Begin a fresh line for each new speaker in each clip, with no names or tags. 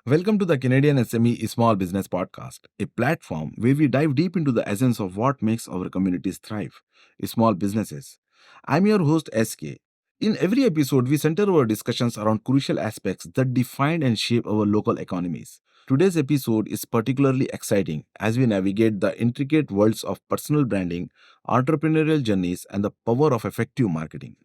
Welcome to the Canadian SME Small Business Podcast, a platform where we dive deep into the essence of what makes our communities thrive, small businesses. I'm your host, SK. In every episode, we center our discussions around crucial aspects that define and shape our local economies. Today's episode is particularly exciting as we navigate the intricate worlds of personal branding, entrepreneurial journeys, and the power of effective marketing.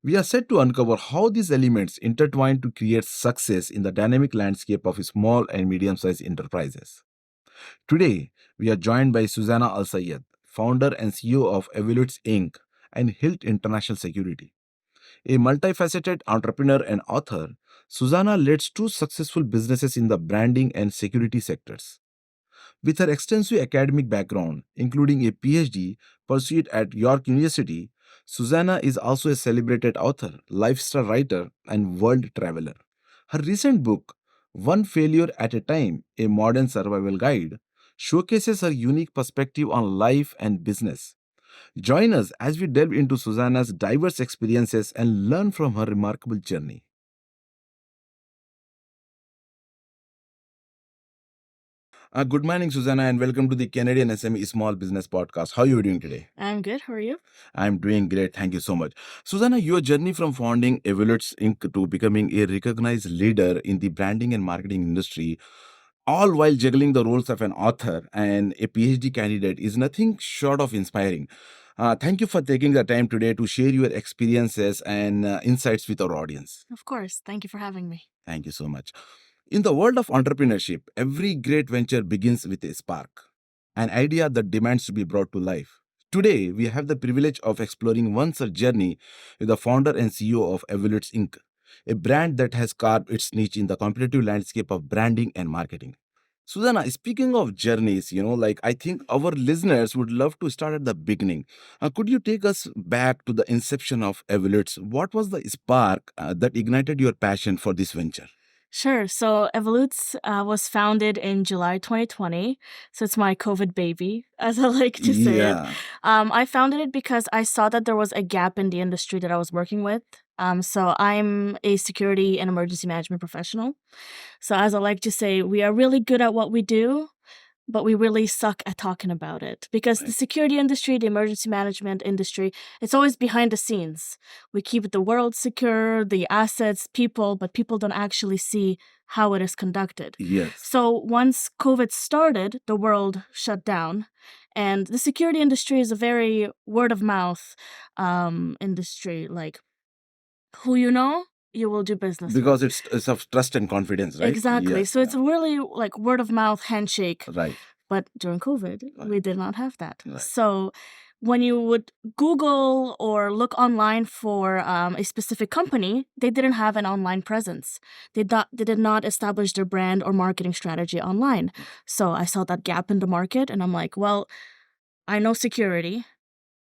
We are set to uncover how these elements intertwine to create success in the dynamic landscape of small and medium sized enterprises. Today, we are joined by Suzanna Alsayed, founder and CEO of Evolutz Inc. and Hilt International Security. A multifaceted entrepreneur and author, Suzanna leads two successful businesses in the branding and security sectors. With her extensive academic background, including a Ph.D. pursued at York University, Suzanna is also a celebrated author, lifestyle writer, and world traveler. Her recent book, One Failure at a Time, A Modern Survival Guide, showcases her unique perspective on life and business. Join us as we delve into Suzanna's diverse experiences and learn from her remarkable journey. Good morning, Susanna, and welcome to the Canadian SME Small Business Podcast. How are you doing today?
I'm good. How are you?
I'm doing great. Thank you so much. Susanna, your journey from founding Evolutz Inc. to becoming a recognized leader in the branding and marketing industry, all while juggling the roles of an author and a PhD candidate, is nothing short of inspiring. Thank you for taking the time today to share your experiences and insights with our audience.
Of course. Thank you for having me.
Thank you so much. In the world of entrepreneurship, every great venture begins with a spark, an idea that demands to be brought to life. Today, we have the privilege of exploring one such journey with the founder and CEO of Evolutz Inc., a brand that has carved its niche in the competitive landscape of branding and marketing. Susanna, speaking of journeys, I think our listeners would love to start at the beginning. Could you take us back to the inception of Evolutz? What was the spark that ignited your passion for this venture?
Sure. So Evolutz was founded in July 2020. So it's my COVID baby, as I like to say it.
Yeah.
I founded it because I saw that there was a gap in the industry that I was working with. So I'm a security and emergency management professional. So as I like to say, we are really good at what we do, but we really suck at talking about it because the
Right.
security industry, the emergency management industry, it's always behind the scenes. We keep the world secure, the assets, people, but people don't actually see how it is conducted.
Yes.
So once COVID started, the world shut down. And the security industry is a very word of mouth industry. Like, who you know, you will do business with.
Because it's of trust and confidence, right?
Exactly.
Yes.
So it's really like word of mouth handshake.
Right.
But during COVID, we did not have that.
Right.
So when you would Google or look online for a specific company, they didn't have an online presence. They did not establish their brand or marketing strategy online. So I saw that gap in the market and I'm like, well, I know security,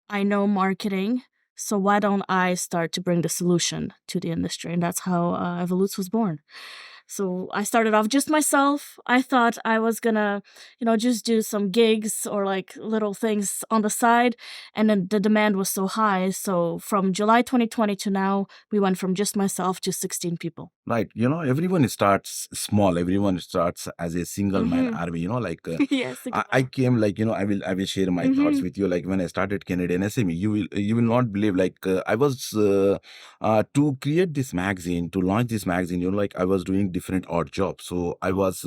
I know marketing. So why don't I start to bring the solution to the industry? And that's how Evolutz was born. So I started off just myself. I thought I was gonna, just do some gigs or like little things on the side. And then the demand was so high. So from July 2020 to now, we went from just myself to 16 people.
Right. Everyone starts small. Everyone starts as a single man
Mhm.
army.
Yes,
I came I will share my thoughts
Mhm.
with you. Like when I started Canadian SME, you will not believe. I was to create this magazine, to launch this magazine. I was doing different odd jobs. So I was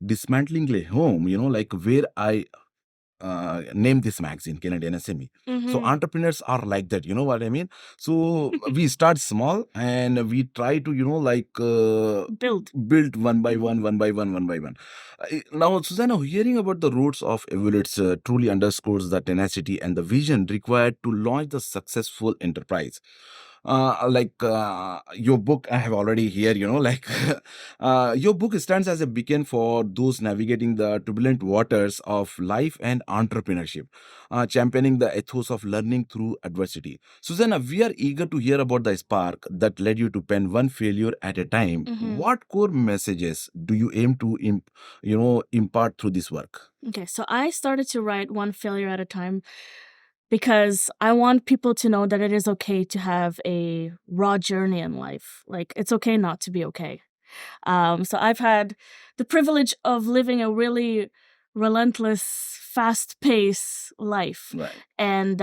dismantling a home. Where I name this magazine Canadian SME. So
Mhm.
entrepreneurs are like that, you know what I mean? So we start small and we try to,
Build.
one by
Mhm.
one. Now, Susanna, hearing about the roots of Evolutz truly underscores the tenacity and the vision required to launch the successful enterprise. Your book, I have already here, your book stands as a beacon for those navigating the turbulent waters of life and entrepreneurship, championing the ethos of learning through adversity. Susanna, we are eager to hear about the spark that led you to pen one failure at a time.
Mhm.
What core messages do you aim to impart through this work?
Okay, so I started to write one failure at a time because I want people to know that it is okay to have a raw journey in life. Like, it's okay not to be okay. So I've had the privilege of living a really relentless, fast-paced life.
Right.
And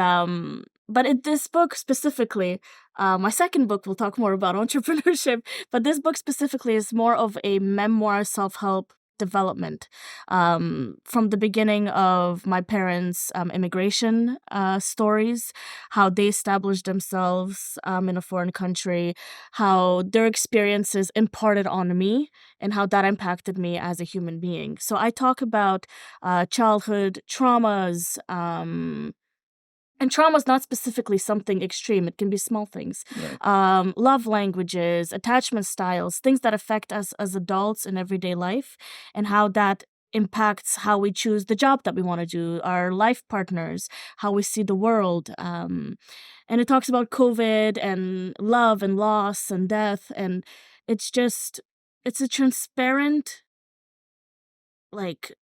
but in this book specifically, my second book will talk more about entrepreneurship, but this book specifically is more of a memoir self-help development, from the beginning of my parents' immigration stories, how they established themselves in a foreign country, how their experiences imparted on me, and how that impacted me as a human being. So I talk about childhood traumas. And trauma is not specifically something extreme. It can be small things.
Right.
Love languages, attachment styles, things that affect us as adults in everyday life, and how that impacts how we choose the job that we want to do, our life partners, how we see the world. And it talks about COVID and love and loss and death. And it's a transparent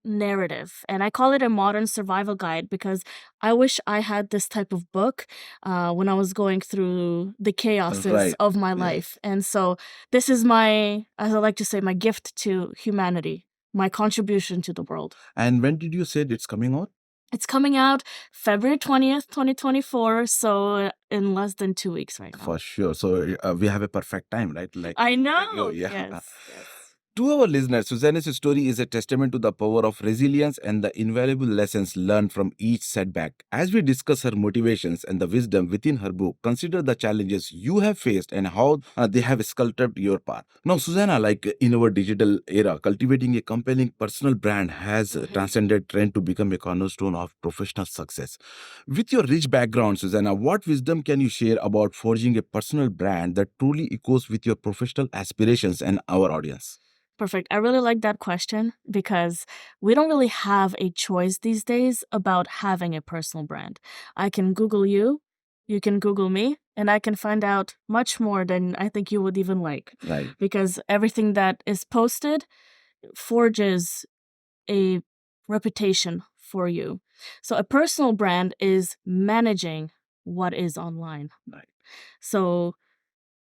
narrative, and I call it a modern survival guide because I wish I had this type of book when I was going through the chaoses
Right.
of my
Yeah.
life. And so this is my, as I like to say, my gift to humanity, my contribution to the world.
And when did you say it's coming out?
It's coming out February 20th, 2024, so in less than 2 weeks right now.
For sure. So we have a perfect time, right?
I know.
Yeah.
Yes.
To our listeners, Suzanna's story is a testament to the power of resilience and the invaluable lessons learned from each setback. As we discuss her motivations and the wisdom within her book, consider the challenges you have faced and how they have sculpted your path. Now, Suzanna, in our digital era, cultivating a compelling personal brand has transcended trend to become a cornerstone of professional success. With your rich background, Suzanna, what wisdom can you share about forging a personal brand that truly echoes with your professional aspirations and our audience?
Perfect. I really like that question because we don't really have a choice these days about having a personal brand. I can Google you, you can Google me, and I can find out much more than I think you would even like.
Right.
Because everything that is posted forges a reputation for you. So a personal brand is managing what is online.
Right.
So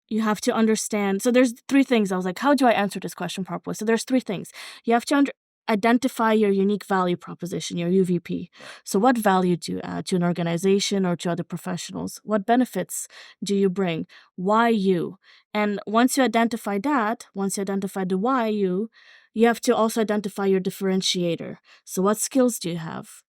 you have to understand. So there's three things. I was like, how do I answer this question properly? So there's three things. You have to identify your unique value proposition, your UVP. So what value do you add to an organization or to other professionals? What benefits do you bring? Why you? And once you identify that, once you identify the why you have to also identify your differentiator. So what skills do you have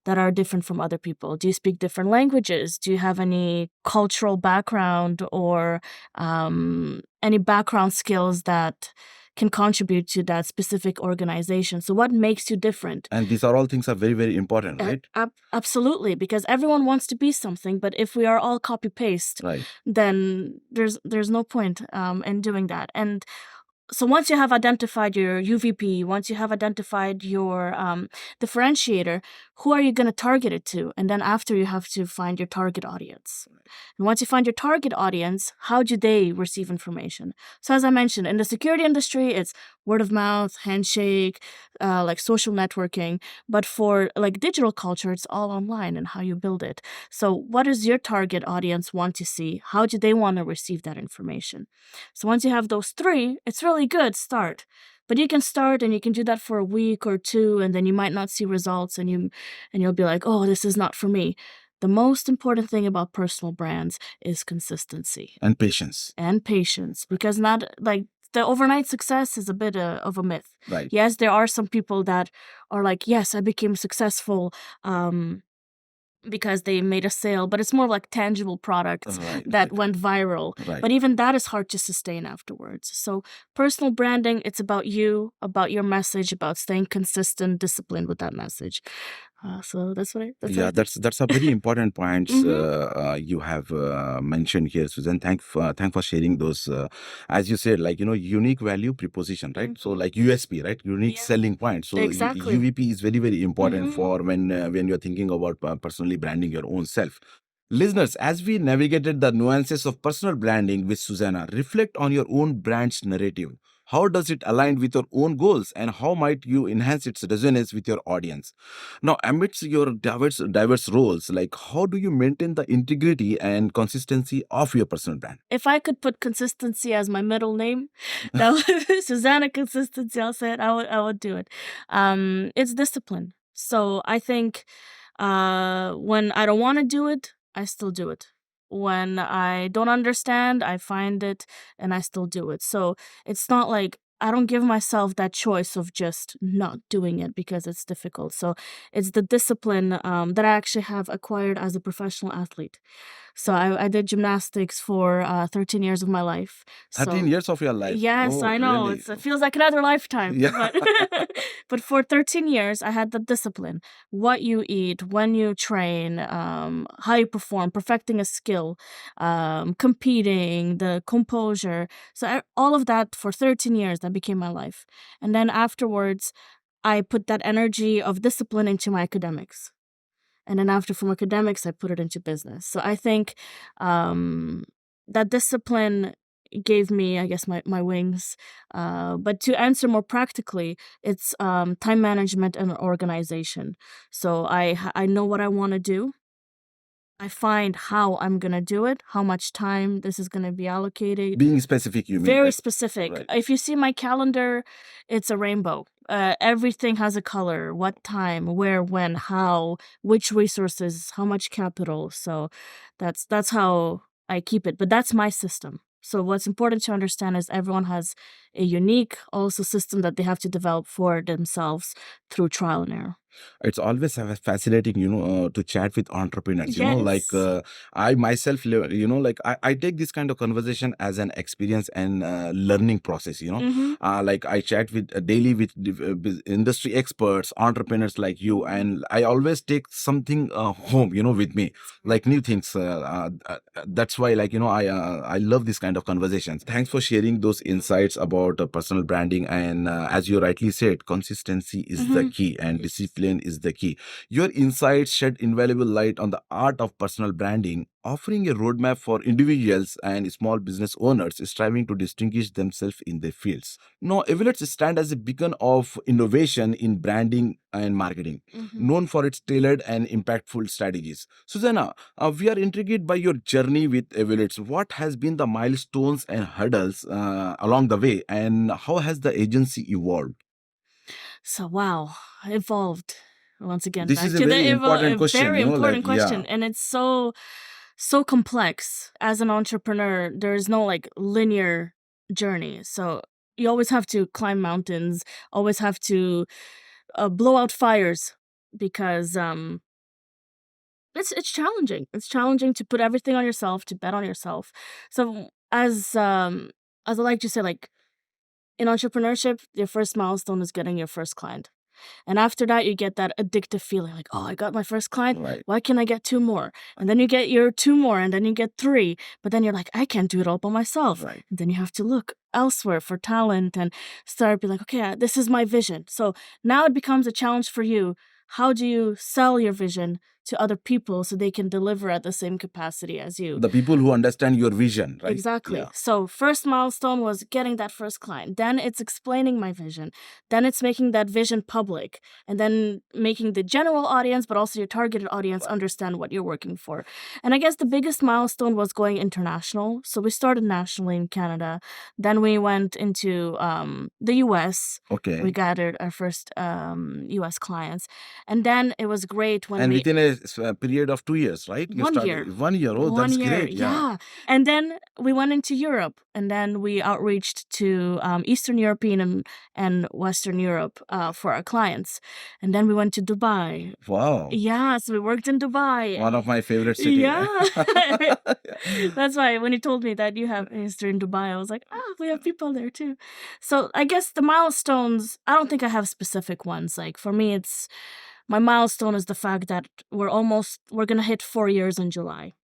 that are different from other people? Do you speak different languages? Do you have any cultural background or any background skills that can contribute to that specific organization? So what makes you different?
And these are all things are very, very important, right?
Absolutely, because everyone wants to be something, but if we are all copy-paste,
Right.
then there's no point in doing that. And so once you have identified your UVP, once you have identified your differentiator, who are you going to target it to? And then after, you have to find your target audience. And once you find your target audience, how do they receive information? So as I mentioned, in the security industry, it's word of mouth, handshake, social networking. But for digital culture, it's all online and how you build it. So what does your target audience want to see? How do they want to receive that information? So once you have those three, it's really good start. But you can start and you can do that for a week or two, and then you might not see results, and you'll be like, oh, this is not for me. The most important thing about personal brands is consistency
And patience.
because not the overnight success is a bit of a myth.
Right.
Yes, there are some people that are like, yes, I became successful because they made a sale, but it's more like tangible products that went viral.
Right.
But even that is hard to sustain afterwards. So personal branding, it's about you, about your message, about staying consistent, disciplined with that message. So that's what I think.
That's a very important points you have mentioned here, Susan. Thank for sharing those. As you said, unique value preposition, right? So USP, right? Unique selling point. So
Exactly.
UVP is very, very important for when you're thinking about personally branding your own self. Listeners, as we navigated the nuances of personal branding with Suzanna, reflect on your own brand's narrative. How does it align with your own goals, and how might you enhance its resonance with your audience? Now, amidst your diverse roles, like how do you maintain the integrity and consistency of your personal brand?
If I could put consistency as my middle name, that would Suzanna Consistency Alsayed, I would do it. It's discipline. So I think when I don't want to do it, I still do it. When I don't understand, I find it and I still do it. So it's not like I don't give myself that choice of just not doing it because it's difficult. So it's the discipline that I actually have acquired as a professional athlete. So I did gymnastics for 13 years of my life.
13
So
years of your life.
yes,
Oh,
I know.
really?
It feels like another lifetime.
Yeah.
But for 13 years, I had the discipline. What you eat, when you train, how you perform, perfecting a skill, competing, the composure. So all of that for 13 years, that became my life. And then afterwards, I put that energy of discipline into my academics. And then after from academics, I put it into business. So I think that discipline gave me, I guess, my wings. But to answer more practically, it's time management and organization. So I know what I want to do. I find how I'm going to do it, how much time this is going to be allocated.
Being specific, you mean?
Very
Like,
specific.
right.
If you see my calendar, it's a rainbow. Everything has a color, what time, where, when, how, which resources, how much capital. So that's how I keep it. But that's my system. So what's important to understand is everyone has a unique also system that they have to develop for themselves through trial and error.
It's always fascinating, to chat with entrepreneurs. Like
Yes.
I myself, like I take this kind of conversation as an experience and learning process.
Mm-hmm.
Like I chat with daily with industry experts, entrepreneurs like you, and I always take something home, with me, like new things. That's why, like I love this kind of conversations. Thanks for sharing those insights about personal branding, and as you rightly said, consistency is the
Mm-hmm.
key, and discipline is the key. Your insights shed invaluable light on the art of personal branding, offering a roadmap for individuals and small business owners striving to distinguish themselves in their fields. Now, Evolutz stand as a beacon of innovation in branding and marketing,
Mm-hmm.
known for its tailored and impactful strategies. Susanna, we are intrigued by your journey with Evolutz. What has been the milestones and hurdles along the way, and how has the agency evolved?
So wow, evolved. Once again,
This
back
is a
to the
very important
a
question,
very
like,
important
yeah.
question, and it's so complex. As an entrepreneur, there is no like linear journey. So you always have to climb mountains, always have to blow out fires because it's challenging. It's challenging to put everything on yourself, to bet on yourself. So as I like to say, like in entrepreneurship, your first milestone is getting your first client. And after that, you get that addictive feeling like, oh, I got my first client.
Right.
Why can't I get two more? And then you get your two more, and then you get three. But then you're like, I can't do it all by myself.
Right.
And then you have to look elsewhere for talent and start be like, okay, this is my vision. So now it becomes a challenge for you. How do you sell your vision to other people so they can deliver at the same capacity as you?
The people who understand your vision, right?
Exactly.
Yeah.
So first milestone was getting that first client. Then it's explaining my vision. Then it's making that vision public. And then making the general audience, but also your targeted audience, understand what you're working for. And I guess the biggest milestone was going international. So we started nationally in Canada. Then we went into the US.
Okay.
We gathered our first US clients. And then it was great when
And
we
within a period of 2 years, right? You
1
started
year.
1 year. Oh,
1
that's
year,
great. Yeah.
yeah. And then we went into Europe, and then we outreached to Eastern European and Western Europe for our clients. And then we went to Dubai.
Wow.
Yeah, so we worked in Dubai.
One of my favorite cities.
Yeah. That's why when you told me that you have history in Dubai, I was like, we have people there too. So I guess the milestones, I don't think I have specific ones. Like for me, it's my milestone is the fact that we're going to hit 4 years in July.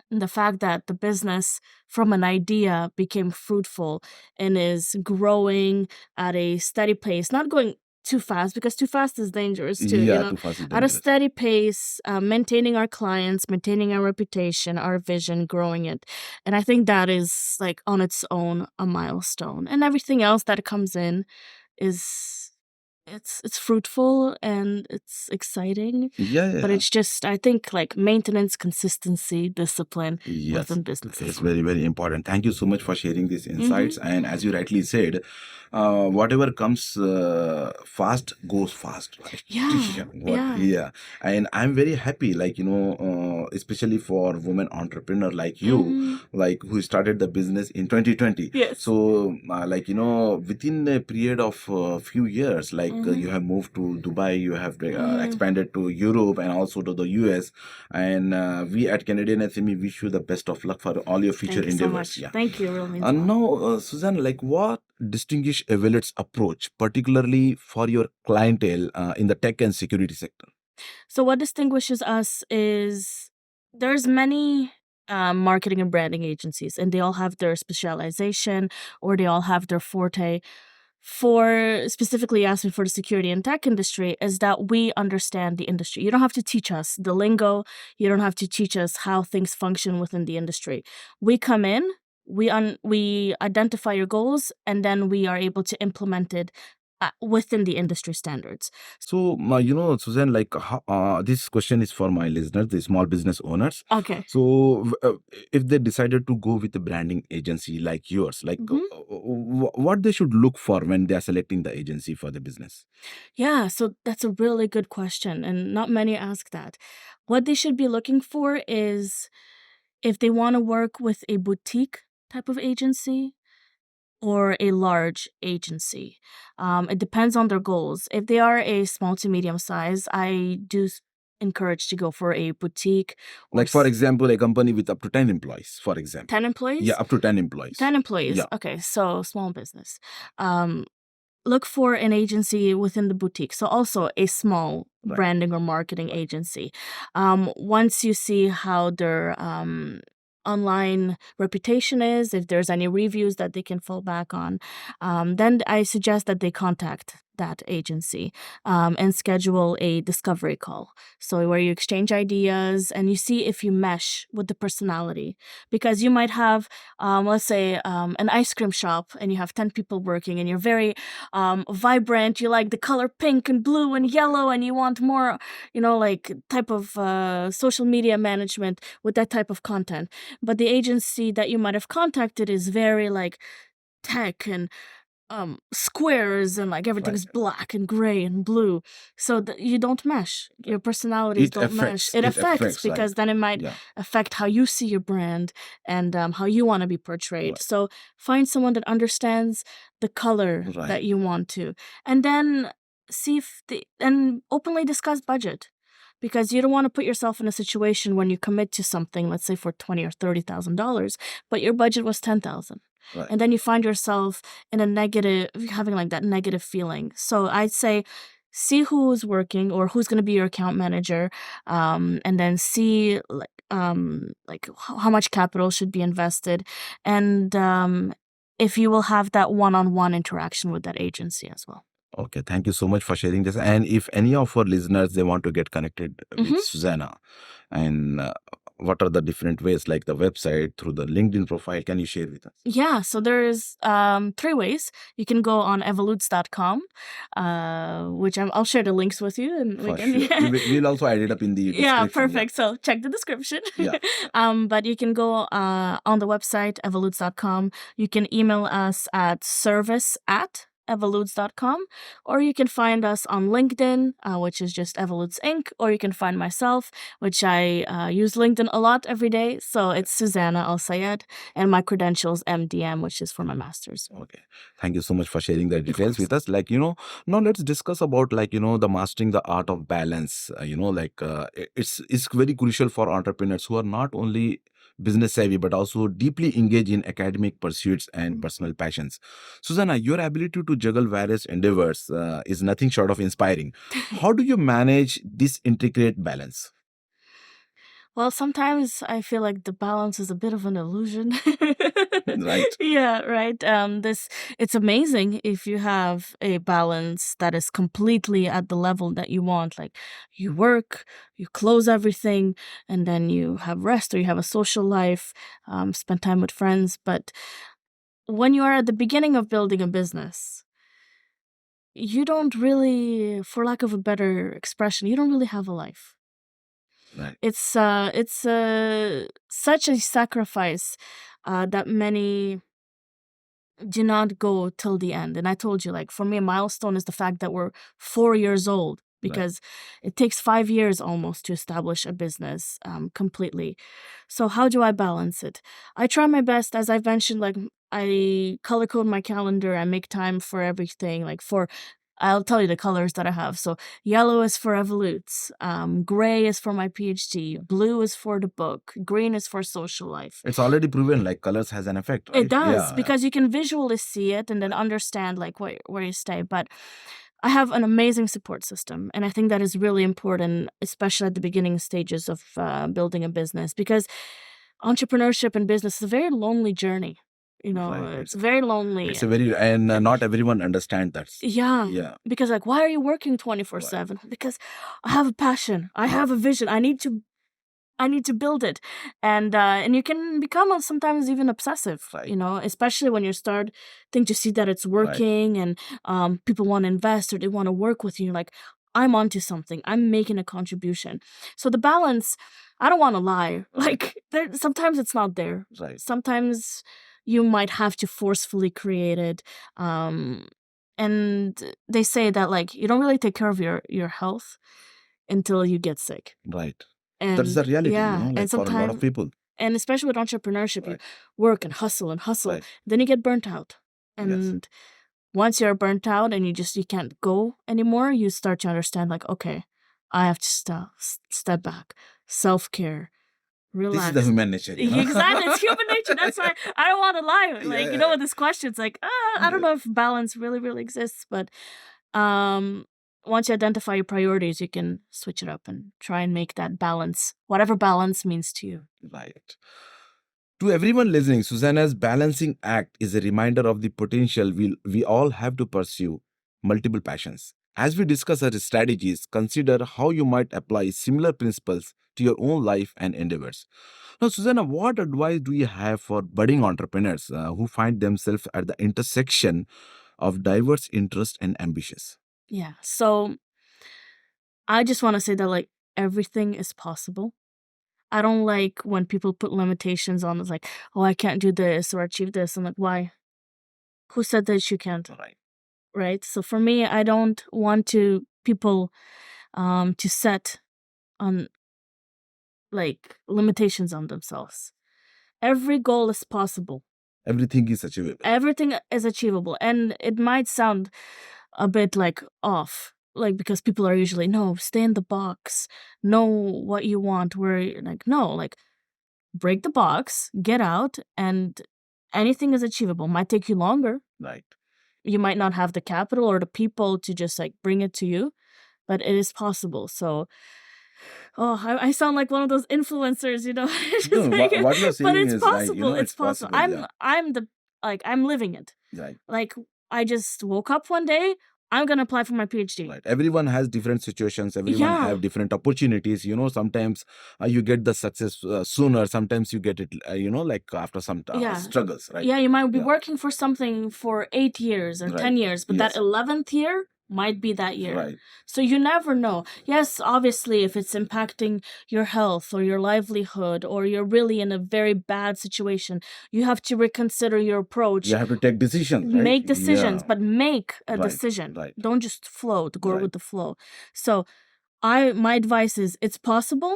And the fact that the business from an idea became fruitful and is growing at a steady pace, not going too fast, because too fast is dangerous too.
Yeah, too fast is
At a
dangerous.
steady pace, maintaining our clients, maintaining our reputation, our vision, growing it. And I think that is like on its own a milestone. And everything else that comes in is it's fruitful and it's exciting.
Yeah,
But
yeah.
it's just, I think, like maintenance, consistency, discipline
Yes,
within businesses.
it's very, very important. Thank you so much for sharing these insights. And as you rightly said, whatever comes fast goes fast, right?
Yeah, yeah.
Yeah. And I'm very happy, like, especially for women entrepreneur like you, like who started the business in 2020.
Yes.
So, within a period of few years, like you have moved to Dubai, you have expanded to Europe and also to the US. And we at Canadian SME wish you the best of luck for all your future
Thank you so
endeavors.
much.
Yeah.
Thank you, real means a lot.
Now, Suzanne, like what distinguish Evolut's approach, particularly for your clientele in the tech and security sector?
So what distinguishes us is there's many marketing and branding agencies, and they all have their specialization or they all have their forte. For specifically asking for the security and tech industry is that we understand the industry. You don't have to teach us the lingo. You don't have to teach us how things function within the industry. We come in, we identify your goals, and then we are able to implement it within the industry standards.
So, Suzanne, like this question is for my listeners, the small business owners.
Okay.
So, if they decided to go with a branding agency like yours, like what they should look for when they are selecting the agency for the business?
Yeah, so that's a really good question, and not many ask that. What they should be looking for is if they want to work with a boutique type of agency or a large agency. It depends on their goals. If they are a small to medium size, I do encourage to go for a boutique.
Like, for example, a company with up to 10 employees, for example.
10 employees?
Yeah, up to 10 employees.
10 employees.
Yeah.
Okay, so small business. Look for an agency within the boutique. So also a small branding or marketing agency. Once you see how their online reputation is, if there's any reviews that they can fall back on, then I suggest that they contact that agency and schedule a discovery call. So where you exchange ideas and you see if you mesh with the personality. Because you might have, let's say, an ice cream shop and you have 10 people working and you're very vibrant. You like the color pink and blue and yellow and you want more, like type of social media management with that type of content. But the agency that you might have contacted is very like tech and squares and like everything's black and gray and blue, so that you don't mesh. Your personalities don't mesh. It affects because then it might affect how you see your brand and how you want to be portrayed. So find someone that understands the color that you want to, and then see if and openly discuss budget. Because you don't want to put yourself in a situation when you commit to something, let's say for $20,000 or $30,000, but your budget was $10,000. And then you find yourself in a negative, having like that negative feeling. So I'd say see who's working or who's going to be your account manager, and then see like how much capital should be invested, and if you will have that one-on-one interaction with that agency as well.
Okay, thank you so much for sharing this. And if any of our listeners, they want to get connected with Suzanna, and what are the different ways, like the website, through the LinkedIn profile, can you share with us?
Yeah, so there's 3 ways. You can go on Evolutz.com, which I'll share the links with you. And
For sure. We'll also add it up in the description.
Yeah, perfect. So check the description.
Yeah.
But you can go on the website, Evolutz.com. You can email us at service@evolutz.com, or you can find us on LinkedIn, which is just Evolutz Inc., or you can find myself, which I use LinkedIn a lot every day. So it's Suzanna Alsayed, and my credentials MDM, which is for my master's.
Okay. Thank you so much for sharing the details with us. Like, now let's discuss about the mastering the art of balance. It's very crucial for entrepreneurs who are not only business savvy but also deeply engaged in academic pursuits and personal passions. Suzanna, your ability to juggle various endeavors is nothing short of inspiring. How do you manage this intricate balance?
Well, sometimes I feel like the balance is a bit of an illusion.
Right.
Yeah, right. It's amazing if you have a balance that is completely at the level that you want. Like you work, you close everything, and then you have rest or you have a social life, spend time with friends. But when you are at the beginning of building a business, you don't really, for lack of a better expression, you don't really have a life.
Right.
It's such a sacrifice that many do not go till the end. And I told you, like for me, a milestone is the fact that we're 4 years old because it takes 5 years almost to establish a business completely. So how do I balance it? I try my best, as I've mentioned, like I color code my calendar. I make time for everything. I'll tell you the colors that I have. So yellow is for Evolutz, gray is for my PhD, blue is for the book, green is for social life.
It's already proven like colors has an effect, right?
It does
Yeah.
because you can visually see it and then understand like where you stay. But I have an amazing support system, and I think that is really important, especially at the beginning stages of building a business, because entrepreneurship and business is a very lonely journey.
Right.
It's very lonely.
It's a very and not everyone understand that.
Yeah.
Yeah.
Because like, why are you working 24/7? Because I have a passion. I have a vision. I need to build it. And you can become sometimes even obsessive,
Right.
especially when you start think to see that it's working and people want to invest or they want to work with you. You're like, I'm onto something. I'm making a contribution. So the balance, I don't want to lie. Like sometimes it's not there.
Right.
Sometimes you might have to forcefully create it. And they say that like you don't really take care of your health until you get sick.
Right.
And
That's the reality,
yeah,
like
and
for a lot of
sometimes,
people.
and especially with entrepreneurship, you
Right.
work and hustle and hustle,
Right.
then you get burnt out.
Yes.
And once you're burnt out and you can't go anymore, you start to understand like, okay, I have to step back, self-care,
This is
relax.
the human nature,
Exactly, it's human nature. That's why I don't want to lie. Like,
Yeah.
with this question, it's like, I don't know if balance really, really exists, but once you identify your priorities, you can switch it up and try and make that balance, whatever balance means to you.
Right. To everyone listening, Suzanna's balancing act is a reminder of the potential we all have to pursue multiple passions. As we discuss our strategies, consider how you might apply similar principles to your own life and endeavors. Now, Susanna, what advice do you have for budding entrepreneurs who find themselves at the intersection of diverse interests and ambitions?
Yeah. So I just want to say that like everything is possible. I don't like when people put limitations on it, like, oh, I can't do this or achieve this. I'm like, why? Who said that you can't?
Right.
Right. So for me, I don't want people to set on like limitations on themselves. Every goal is possible.
Everything is achievable.
Everything is achievable. And it might sound a bit like off, like because people are usually, no, stay in the box, know what you want, where you're like, no, like break the box, get out, and anything is achievable. Might take you longer.
Right.
You might not have the capital or the people to just like bring it to you, but it is possible. So, oh, I sound like one of those influencers, just
No,
like,
what you're
but
saying
it's
is right.
possible. It's
It's
possible.
possible. Yeah.
I'm living it.
Right.
Like I just woke up one day. I'm gonna apply for my PhD.
Right. Everyone has different situations. Everyone
Yeah.
have different opportunities. Sometimes you get the success sooner. Sometimes you get it, like after some
Yeah.
struggles. Right.
Yeah, you might be
Yeah.
working for something for 8 years or
Right.
10 years, but that
Yes.
11th year might be that year.
Right.
So you never know. Yes, obviously, if it's impacting your health or your livelihood or you're really in a very bad situation, you have to reconsider your approach.
You have to take decisions. Right.
Make decisions,
Yeah.
but make a
Right.
decision.
Right.
Don't just float, go
Right.
with the flow. So my advice is it's possible.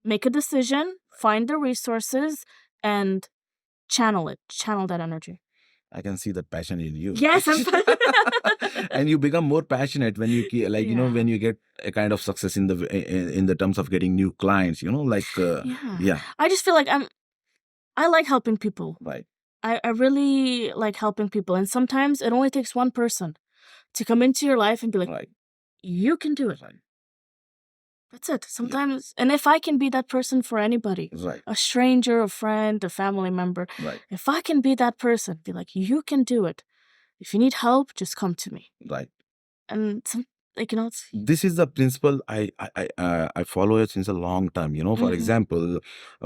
Make a decision, find the resources, and channel that energy.
I can see that passion in you.
Yes, I'm
And you become more passionate when you
Yeah.
when you get a kind of success in the terms of getting new clients. Yeah.
I just feel like I like helping people.
Right.
I really like helping people, and sometimes it only takes one person to come into your life and be like,
Right.
you can do it.
Right.
That's it. Sometimes, and if I can be that person for anybody,
Right.
a stranger, a friend, a family member,
Right.
if I can be that person, be like, you can do it. If you need help, just come to me.
Right.
And it's
This is the principle I follow it since a long time. For
Mhm.
example,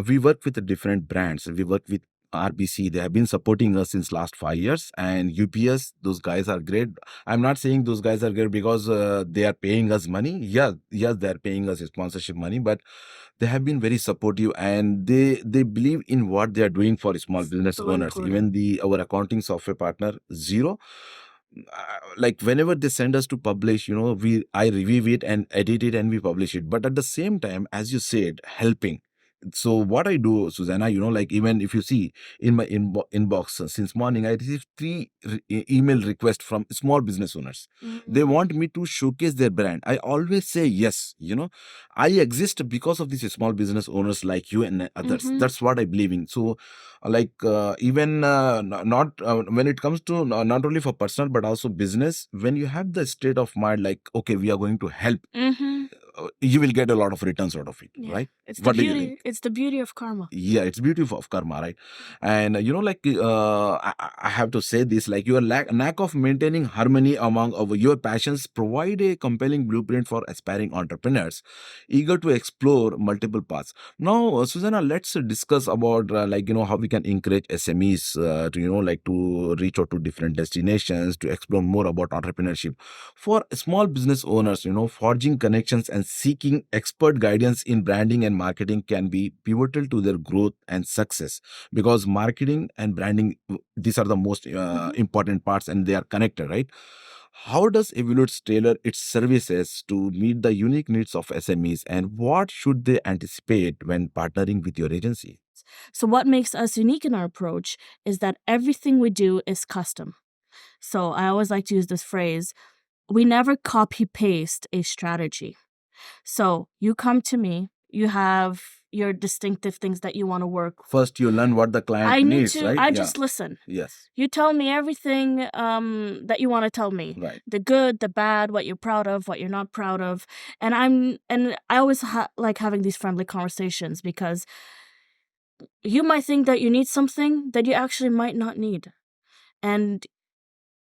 we work with the different brands. We work with RBC. They have been supporting us since last 5 years, and UPS. Those guys are great. I'm not saying those guys are great because they are paying us money. Yeah, yes, they are paying us sponsorship money, but they have been very supportive, and they believe in what they are doing for small business
so
owners.
important.
Even our accounting software partner Zero, like whenever they send us to publish, I review it and edit it and we publish it. But at the same time, as you said, helping. So what I do, Susanna, like even if you see in my inbox since morning, I received 3 email requests from small business owners. They want me to showcase their brand. I always say yes. I exist because of these small business owners like you and others.
Mhm.
That's what I believe in. So even not when it comes to not only for personal but also business, when you have the state of mind like, okay, we are going to help, you will get a lot of returns out of it.
Yeah.
Right?
It's
What
the
do you
beauty.
think?
It's the beauty of karma.
Yeah, it's beautiful of karma, right? And I have to say this, like your lack of maintaining harmony among your passions provide a compelling blueprint for aspiring entrepreneurs eager to explore multiple paths. Now, Susanna, let's discuss about how we can encourage SMEs to to reach out to different destinations, to explore more about entrepreneurship. For small business owners, forging connections and seeking expert guidance in branding and marketing can be pivotal to their growth and success, because marketing and branding, these are the most important parts and they are connected, right? How does Evolutz tailor its services to meet the unique needs of SMEs, and what should they anticipate when partnering with your agency?
So, what makes us unique in our approach is that everything we do is custom. So, I always like to use this phrase, we never copy paste a strategy. So, you come to me, you have your distinctive things that you want to work.
First, you learn what the client needs, right?
I just listen.
Yes.
You tell me everything that you want to tell me.
Right.
The good, the bad, what you're proud of, what you're not proud of. And I always like having these friendly conversations, because you might think that you need something that you actually might not need. And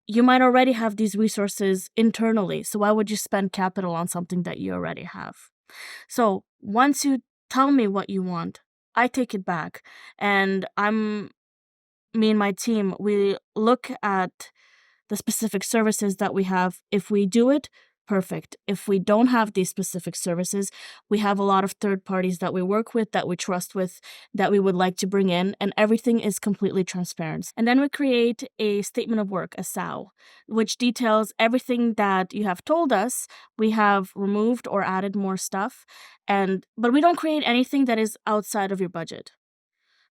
you might already have these resources internally. So why would you spend capital on something that you already have? So once you tell me what you want, I take it back, and me and my team, we look at the specific services that we have. If we do it, perfect. If we don't have these specific services, we have a lot of third parties that we work with, that we trust with, that we would like to bring in, and everything is completely transparent. And then we create a statement of work, a SAO, which details everything that you have told us. We have removed or added more stuff, but we don't create anything that is outside of your budget.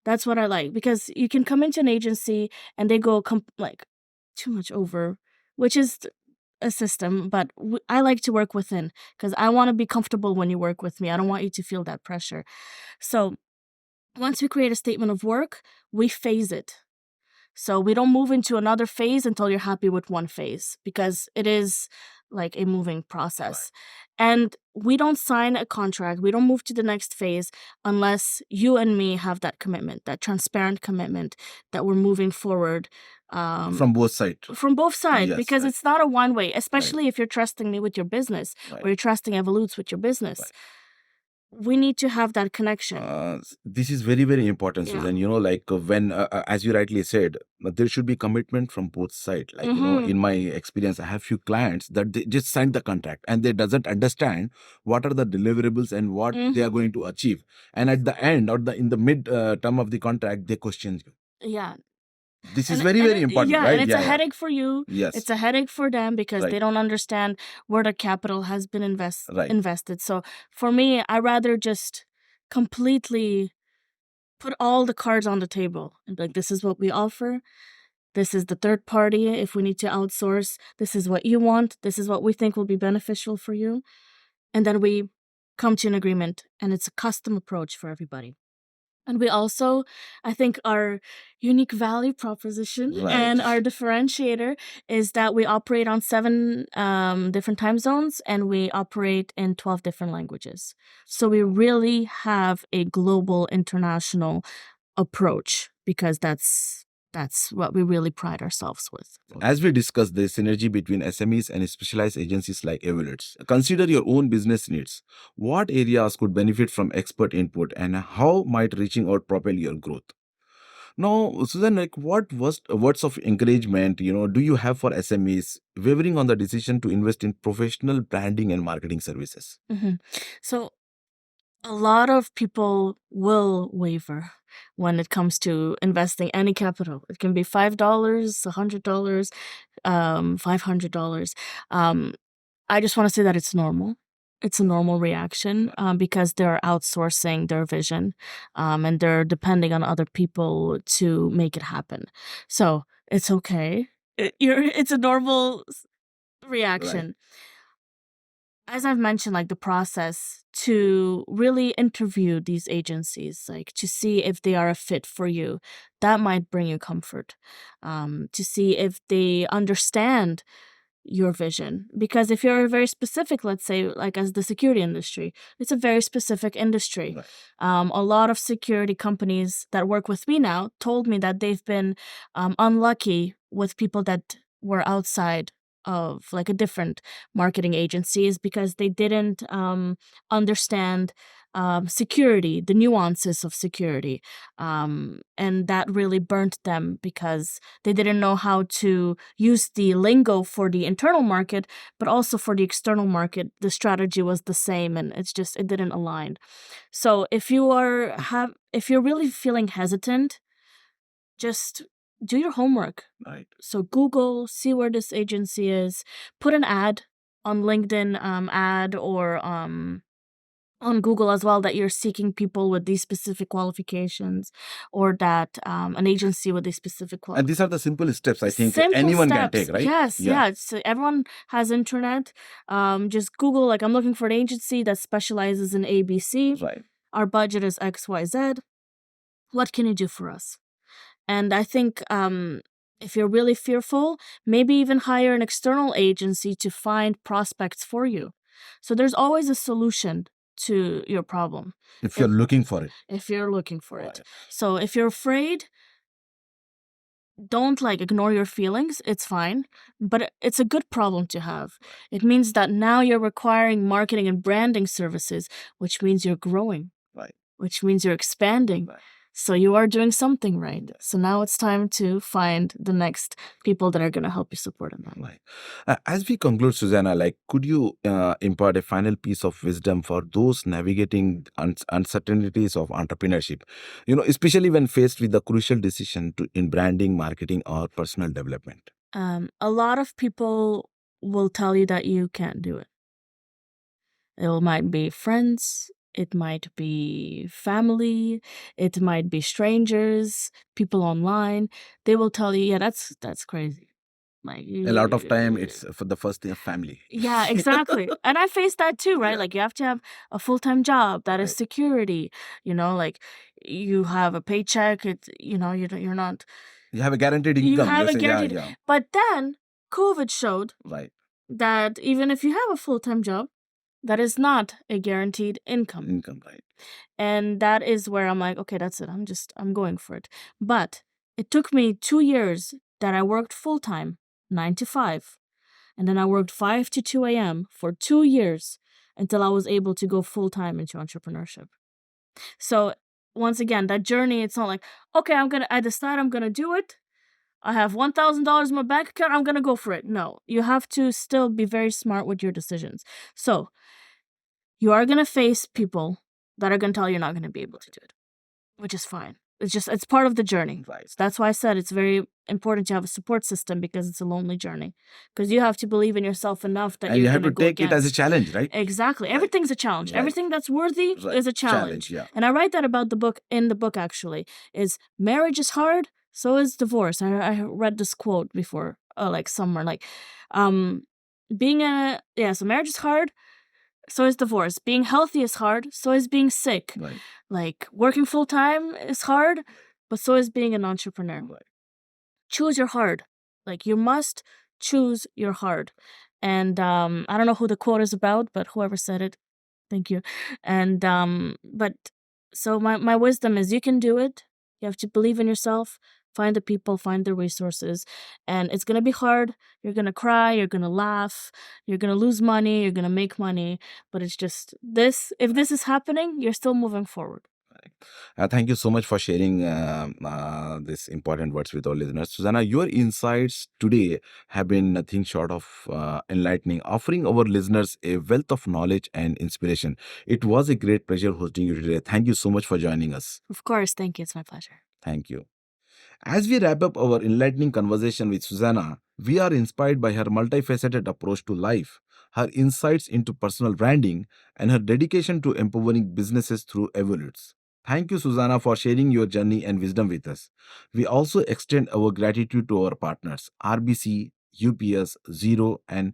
That's what I like, because you can come into an agency and they go too much over, which is a system, but I like to work within, because I want to be comfortable when you work with me. I don't want you to feel that pressure. So once we create a statement of work, we phase it. So we don't move into another phase until you're happy with one phase, because it is like a moving process. And we don't sign a contract, we don't move to the next phase unless you and me have that commitment, that transparent commitment that we're moving forward.
From both sides.
From both sides,
Yes,
because
right.
it's not a one way, especially if you're trusting me with your business,
Right.
or you're trusting Evolutz with your business.
Right.
We need to have that connection.
This is very, very important,
Yeah.
Susan. When, as you rightly said, there should be commitment from both sides. In my experience, I have few clients that they just signed the contract and they doesn't understand what are the deliverables and what they are going to achieve. And at the end or in the mid term of the contract, they question you.
Yeah.
This is very, very important,
yeah,
right?
and it's a headache for you.
Yes.
It's a headache for them, because
Right.
they don't understand where the capital has been
Right.
invested. So for me, I rather just completely put all the cards on the table and be like, this is what we offer. This is the third party if we need to outsource. This is what you want. This is what we think will be beneficial for you. And then we come to an agreement, and it's a custom approach for everybody. And we also, I think our unique value proposition
Right.
and our differentiator is that we operate on 7 different time zones and we operate in 12 different languages. So we really have a global international approach because that's what we really pride ourselves with.
As we discussed the synergy between SMEs and specialized agencies like Evolutz, consider your own business needs. What areas could benefit from expert input and how might reaching out propel your growth? Now, Susan, like what words of encouragement, do you have for SMEs wavering on the decision to invest in professional branding and marketing services?
Mhm. So a lot of people will waver when it comes to investing any capital. It can be $5, $100, $500. I just want to say that it's normal. It's a normal reaction because they're outsourcing their vision and they're depending on other people to make it happen. So it's okay. It's a normal reaction. As I've mentioned, like the process to really interview these agencies, like to see if they are a fit for you, that might bring you comfort. To see if they understand your vision. Because if you're very specific, let's say, like as the security industry, it's a very specific industry.
Right.
A lot of security companies that work with me now told me that they've been unlucky with people that were outside of like a different marketing agencies because they didn't understand security, the nuances of security. And that really burnt them because they didn't know how to use the lingo for the internal market, but also for the external market. The strategy was the same and it didn't align. So if you're really feeling hesitant, just do your homework.
Right.
So Google, see where this agency is, put an ad on LinkedIn ad or on Google as well that you're seeking people with these specific qualifications or that an agency with these specific
And these are the simple steps I think
Simple
anyone can
steps.
take, right?
Yes, yeah. So everyone has internet. Just Google, like, I'm looking for an agency that specializes in ABC.
Right.
Our budget is XYZ. What can you do for us? And I think if you're really fearful, maybe even hire an external agency to find prospects for you. So there's always a solution to your problem.
If you're looking for it.
If you're looking for it.
Right.
So if you're afraid, don't like ignore your feelings. It's fine, but it's a good problem to have. It means that now you're requiring marketing and branding services, which means you're growing.
Right.
Which means you're expanding.
Right.
So you are doing something right. So now it's time to find the next people that are going to help you support in that.
Right. As we conclude, Susanna, like, could you impart a final piece of wisdom for those navigating uncertainties of entrepreneurship? Especially when faced with the crucial decision in branding, marketing, or personal development.
A lot of people will tell you that you can't do it. It might be friends. It might be family. It might be strangers, people online. They will tell you, yeah, that's crazy. Like
A lot of time, it's for the first thing, family.
Yeah, exactly. And I faced that too, right?
Yeah.
Like you have to have a full-time job that is
Right.
security. Like you have a paycheck. You're not.
You have a guaranteed income.
You have
You're
a
saying,
guaranteed.
Yeah.
But then COVID showed
Right.
that even if you have a full-time job, that is not a guaranteed income.
Income, right.
And that is where I'm like, okay, that's it. I'm going for it. But it took me 2 years that I worked full-time, 9 to 5. And then I worked 5 to 2 a.m. for 2 years until I was able to go full-time into entrepreneurship. So once again, that journey, it's not like, okay, I decide I'm going to do it. I have $1,000 in my bank account. I'm going to go for it. No, you have to still be very smart with your decisions. So you are going to face people that are going to tell you you're not going to be able to do it, which is fine. It's part of the journey.
Right.
So that's why I said it's very important to have a support system because it's a lonely journey. Because you have to believe in yourself enough that
And
you're
you have
going
to take it as a challenge, right?
Exactly.
Right.
Everything's a challenge.
Right.
Everything that's worthy
Right.
is a challenge.
Yeah.
And I write that about in the book actually, is marriage is hard, so is divorce. I read this quote before, like somewhere, like, so marriage is hard, so is divorce. Being healthy is hard, so is being sick.
Right.
Like working full time is hard, but so is being an entrepreneur.
Right.
Choose your hard. Like you must choose your hard. And I don't know who the quote is about, but whoever said it, thank you. And but so my wisdom is you can do it. You have to believe in yourself, find the people, find the resources. And it's gonna be hard. You're gonna cry, you're gonna laugh, you're gonna lose money, you're gonna make money. But it's just this, if this is happening, you're still moving forward.
Thank you so much for sharing these important words with our listeners. Suzanna, your insights today have been nothing short of enlightening, offering our listeners a wealth of knowledge and inspiration. It was a great pleasure hosting you today. Thank you so much for joining us.
Of course, thank you. It's my pleasure.
Thank you. As we wrap up our enlightening conversation with Suzanna, we are inspired by her multifaceted approach to life, her insights into personal branding, and her dedication to empowering businesses through Evolutz. Thank you, Suzanna, for sharing your journey and wisdom with us. We also extend our gratitude to our partners, RBC, UPS, Zero, and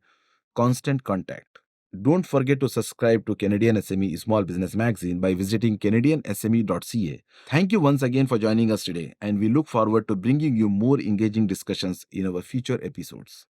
Constant Contact. Don't forget to subscribe to Canadian SME Small Business Magazine by visiting CanadianSME.ca. Thank you once again for joining us today, and we look forward to bringing you more engaging discussions in our future episodes.